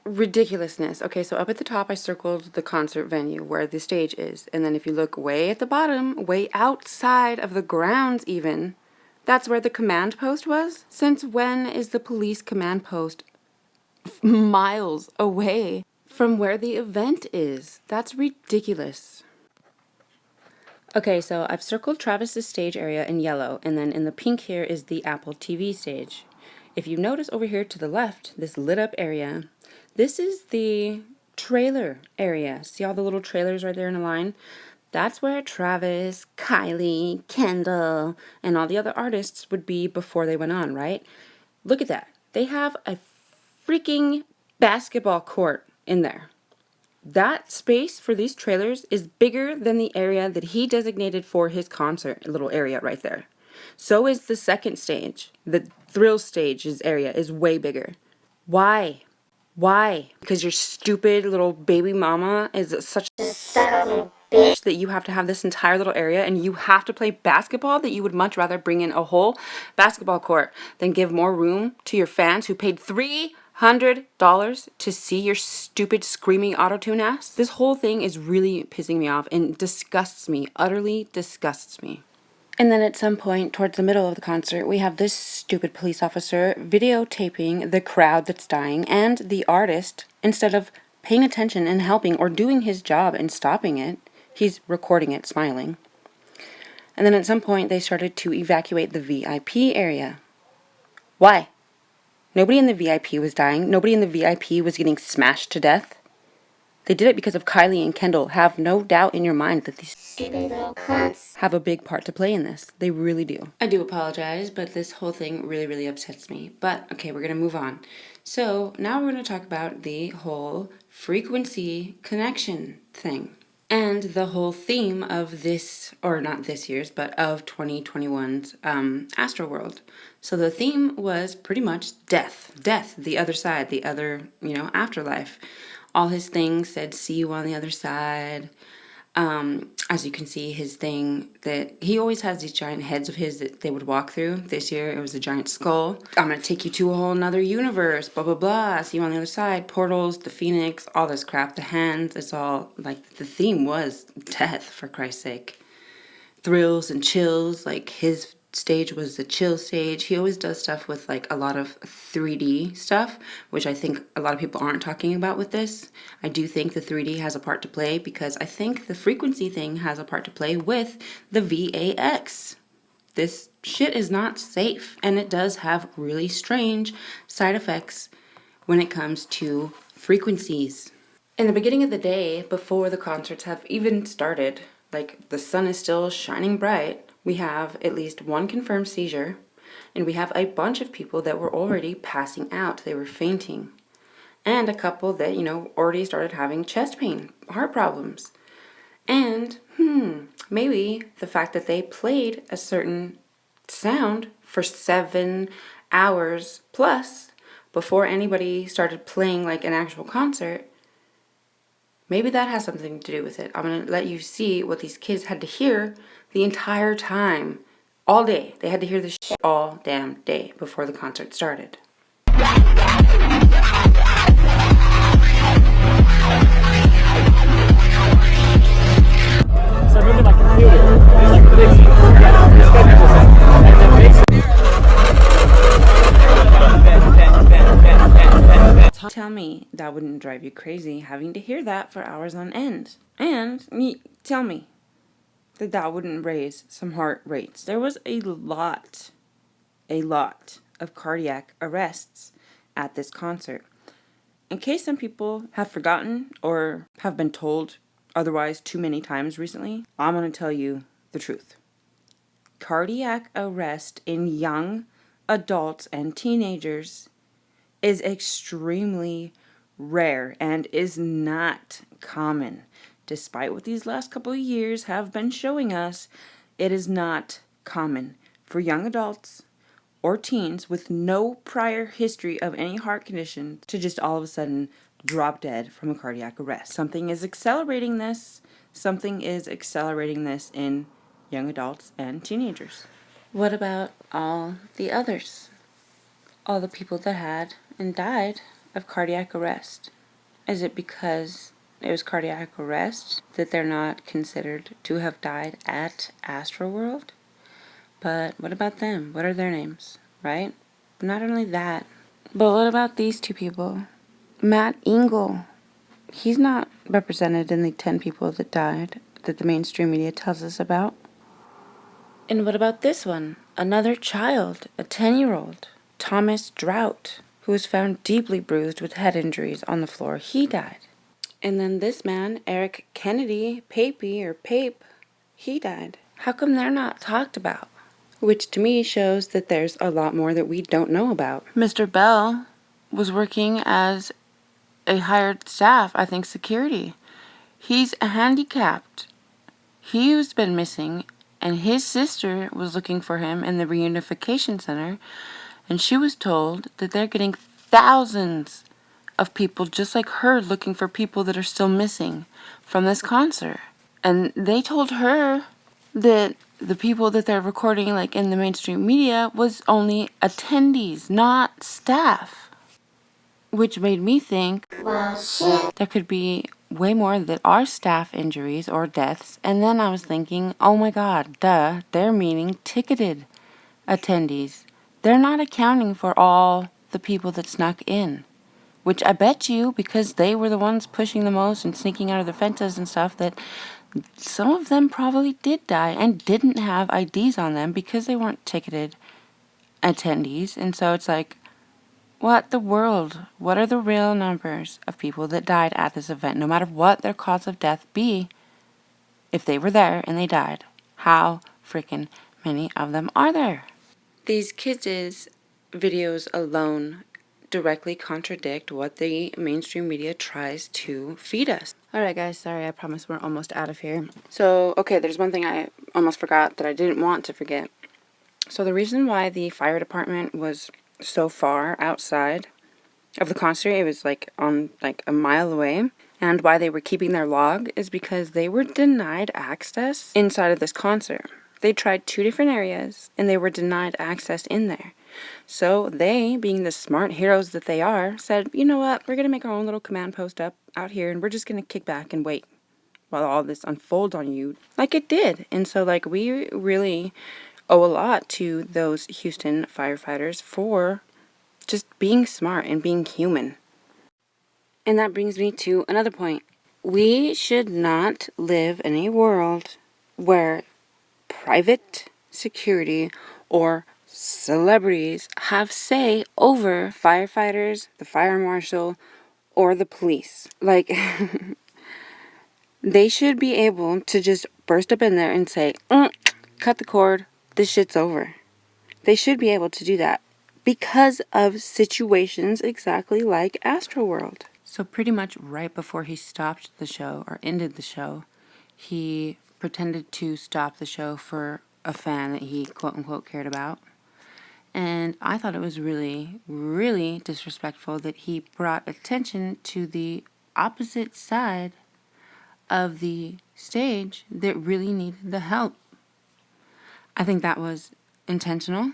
ridiculousness. Okay, so up at the top I circled the concert venue where the stage is, and then if you look way at the bottom, way outside of the grounds even, that's where the command post was. Since when is the police command post miles away from where the event is? That's ridiculous. Okay, so I've circled Travis's stage area in yellow, and then in the pink here is the Apple TV stage. If you notice over here to the left, this lit up area, this is the trailer area. See all the little trailers right there in a line? That's where Travis, Kylie, Kendall, and all the other artists would be before they went on, right? Look at that. They have a freaking basketball court in there. That space for these trailers is bigger than the area that he designated for his concert, little area right there. So is the second stage. The thrill stage's area is way bigger. Why? Why? Because your stupid little baby mama is such a bitch that you have to have this entire little area and you have to play basketball, that you would much rather bring in a whole basketball court than give more room to your fans who paid $300 to see your stupid screaming auto-tune ass? This whole thing is really pissing me off and disgusts me, utterly disgusts me. And then at some point towards the middle of the concert, we have this stupid police officer videotaping the crowd that's dying and the artist. Instead of paying attention and helping or doing his job and stopping it, he's recording it, smiling. And then at some point, they started to evacuate the VIP area. Why? Nobody in the VIP was dying. Nobody in the VIP was getting smashed to death. They did it because of Kylie and Kendall. Have no doubt in your mind that these stupid little cunts have a big part to play in this. They really do. I do apologize, but this whole thing really, really upsets me. But, okay, we're going to move on. So, now we're going to talk about the whole frequency connection thing. And the whole theme of this, or not this year's, but of 2021's AstroWorld. So the theme was pretty much death. Death, the other side, the other, afterlife. All his things said, see you on the other side. As you can see, his thing that he always has these giant heads of his that they would walk through. This year, it was a giant skull. I'm going to take you to a whole nother universe, blah, blah, blah. See you on the other side. Portals, the phoenix, all this crap. The hands, it's all, like, the theme was death, for Christ's sake. Thrills and chills, like, his stage was the chill stage. He always does stuff with like a lot of 3D stuff, which I think a lot of people aren't talking about with this. I do think the 3D has a part to play because I think the frequency thing has a part to play with the VAX. This shit is not safe, and it does have really strange side effects when it comes to frequencies. In the beginning of the day, before the concerts have even started, like the sun is still shining bright, we have at least one confirmed seizure, and we have a bunch of people that were already passing out. They were fainting. And a couple that, already started having chest pain, heart problems. And, maybe the fact that they played a certain sound for 7 hours plus before anybody started playing like an actual concert, maybe that has something to do with it. I'm going to let you see what these kids had to hear the entire time all day. They had to hear this shit all damn day before the concert started. So I moved to my computer and like fix it. Yeah, the schedule just and then basically. Tell me that wouldn't drive you crazy having to hear that for hours on end. And tell me that that wouldn't raise some heart rates. There was a lot of cardiac arrests at this concert. In case some people have forgotten or have been told otherwise too many times recently, I'm going to tell you the truth. Cardiac arrest in young adults and teenagers is extremely rare and is not common. Despite what these last couple of years have been showing us, it is not common for young adults or teens with no prior history of any heart condition to just all of a sudden drop dead from a cardiac arrest. Something is accelerating this. Something is accelerating this in young adults and teenagers. What about all the others? All the people that had and died of cardiac arrest? Is it because it was cardiac arrest that they're not considered to have died at AstroWorld? But what about them? What are their names, right? Not only that, but what about these two people? Matt Engel. He's not represented in the 10 people that died that the mainstream media tells us about. And what about this one? Another child, a 10-year-old, Thomas Drought, who was found deeply bruised with head injuries on the floor. He died. And then this man, Eric Kennedy, Pape, he died. How come they're not talked about? Which to me shows that there's a lot more that we don't know about. Mr. Bell was working as a hired staff, I think security. He's handicapped. He's been missing, and his sister was looking for him in the reunification center, and she was told that they're getting thousands of people just like her looking for people that are still missing from this concert. And they told her that the people that they're recording like in the mainstream media was only attendees, not staff. Which made me think, well, shit, there could be way more that are staff injuries or deaths. And then I was thinking, oh my god, they're meaning ticketed attendees. They're not accounting for all the people that snuck in. Which I bet you, because they were the ones pushing the most and sneaking out of the fences and stuff, that some of them probably did die and didn't have IDs on them because they weren't ticketed attendees. And so it's like, what the world? What are the real numbers of people that died at this event, no matter what their cause of death be? If they were there and they died, how freaking many of them are there? These kids' videos alone directly contradict what the mainstream media tries to feed us. Alright guys, sorry, I promise we're almost out of here. So, okay, there's one thing I almost forgot that I didn't want to forget. So the reason why the fire department was so far outside of the concert, it was like on like a mile away, and why they were keeping their log is because they were denied access inside of this concert. They tried 2 different areas and they were denied access in there. So they, being the smart heroes that they are, said, you know what, we're going to make our own little command post up out here and we're just going to kick back and wait while all this unfolds on you like it did. And so like we really owe a lot to those Houston firefighters for just being smart and being human. And that brings me to another point. We should not live in a world where private security or celebrities have say over firefighters, the fire marshal, or the police. Like, they should be able to just burst up in there and say, cut the cord, this shit's over. They should be able to do that because of situations exactly like AstroWorld. So pretty much right before he stopped the show or ended the show, he pretended to stop the show for a fan that he quote-unquote cared about. And I thought it was really, really disrespectful that he brought attention to the opposite side of the stage that really needed the help. I think that was intentional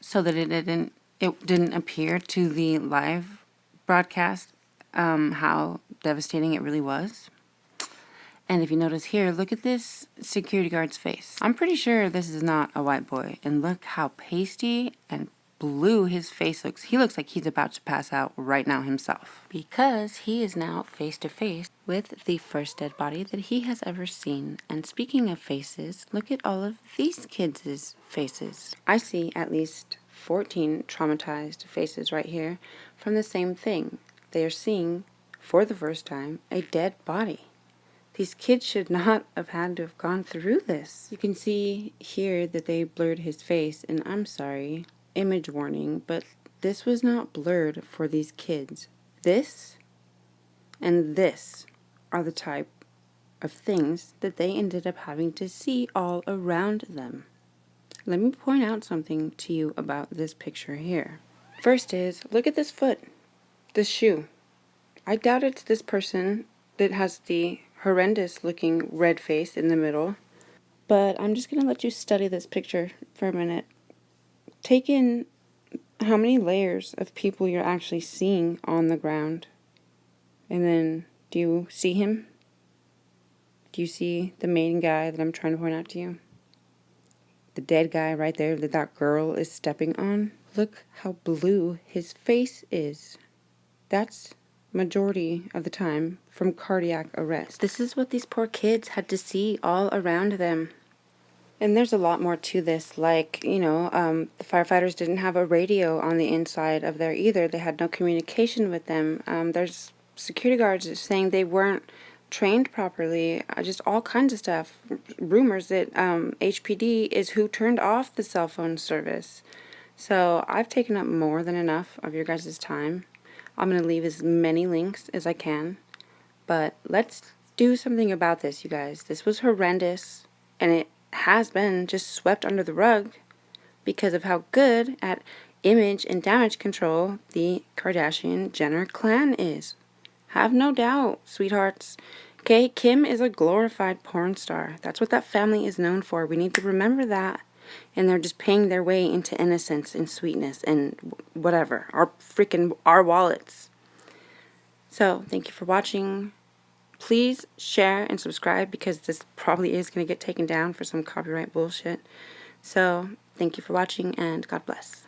so that it didn't appear to the live broadcast how devastating it really was. And if you notice here, look at this security guard's face. I'm pretty sure this is not a white boy. And look how pasty and blue his face looks. He looks like he's about to pass out right now himself. Because he is now face to face with the first dead body that he has ever seen. And speaking of faces, look at all of these kids' faces. I see at least 14 traumatized faces right here from the same thing. They are seeing, for the first time, a dead body. These kids should not have had to have gone through this. You can see here that they blurred his face, and I'm sorry, image warning, but this was not blurred for these kids. This and this are the type of things that they ended up having to see all around them. Let me point out something to you about this picture here. First is, look at this foot, this shoe. I doubt it's this person that has the horrendous looking red face in the middle, but I'm just going to let you study this picture for a minute. Take in how many layers of people you're actually seeing on the ground. And then, do you see him? Do you see the main guy that I'm trying to point out to you? The dead guy right there that that girl is stepping on? Look how blue his face is. That's majority of the time from cardiac arrest. This is what these poor kids had to see all around them. And there's a lot more to this, like, the firefighters didn't have a radio on the inside of there either. They had no communication with them. There's security guards saying they weren't trained properly, just all kinds of stuff. Rumors that HPD is who turned off the cell phone service. So I've taken up more than enough of your guys' time. I'm going to leave as many links as I can. But let's do something about this, you guys. This was horrendous, and it has been just swept under the rug because of how good at image and damage control the Kardashian-Jenner clan is. Have no doubt, sweethearts. Okay, Kim is a glorified porn star. That's what that family is known for. We need to remember that. And they're just paying their way into innocence and sweetness and whatever. Our wallets. So, thank you for watching. Please share and subscribe because this probably is going to get taken down for some copyright bullshit. So, thank you for watching and God bless.